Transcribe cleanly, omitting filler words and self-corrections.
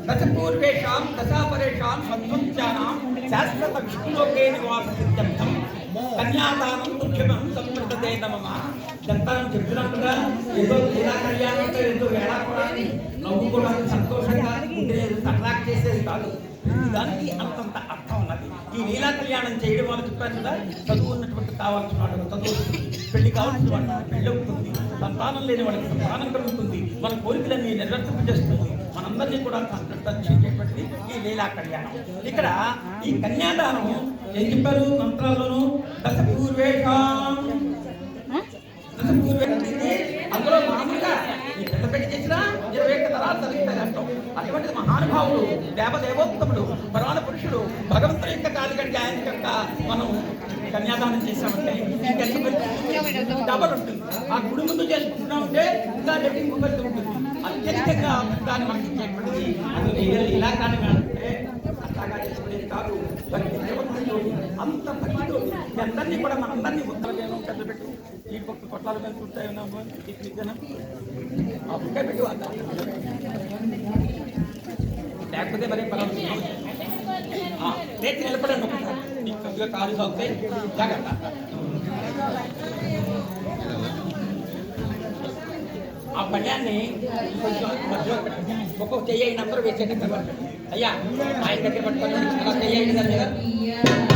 दशपूर्वेषां दशापरेषां मध्वंत्यानां शाश्वत विष्णुलोके निवाससिद्ध्यर्थं कन्यादानं तुभ्यमं संवर्धते नमः దంతానం చెప్తున్నాం కదా ఏదో లీలా కళ్యాణం అంటే ఏదో వేళాకోళాన్ని నవ్వుకోవడానికి సంతోషంగా ఉండేది సరదాగా చేసేది కాదు దానికి అంతంత అర్థం ఉన్నది ఈ లీలా కళ్యాణం చేయడం వల్ల చెప్పారు కదా చదువు ఉన్నటువంటి కావాల్సిన వాడు చదువు పెళ్లి కావాల్సిన వాడు పెళ్ళి అవుతుంది సంతానం లేని వాడికి సంతానం కలుగుతుంది మన కోరికలన్నీ నెరవేర్చేస్తుంది మనందరినీ కూడా సంతృప్తించేటువంటిది ఈ లీలా కళ్యాణం ఇక్కడ ఈ కన్యాదానం ఏం చెప్పారు మంత్రాల్లోనూ దశపూర్వేషాం అందులో మామూలుగా ఈ పెద్ద పెళ్లి చేసినా 21 తరాలు తగ్గుతాయంటాం అటువంటి మహానుభావుడు దేవదేవోత్తముడు పరమాణ పురుషుడు భగవంతుని యొక్క కాలికంటే ఆయన యొక్క మనం కన్యాదానం చేశామంటే డబల్ ఉంటుంది ఆ గుడి ముందు చేసుకుంటున్నామంటే ఇంకా డబ్బింగ్ మొబైల్ ఉంటుంది అత్యధికంగా దాన్ని మనకి ఇచ్చేటువంటిది అది ఇలా కానీ అంటే అట్లాగా చేసుకునేది కాదు అంత భక్తితో అందరినీ కూడా మనందరినీ ఉత్తరం పెద్ద పెట్టు ఈ పక్క కొట్లాలు పెంచుకుంటాయి ఆ బుక్కే పెట్టి లేకపోతే మరి పరం రేపు నిలబడండి ఒకసారి నీకు కొద్దిగా కాలు సాగుతాయి జాగ్రత్త ఆ పళ్యాన్ని కొంచెం మధ్యలో ఒక్కొక్క చెయ్యి అందరూ వేసేటట్టు అయ్యా ఆయన దగ్గర పట్టుకొని చెయ్యి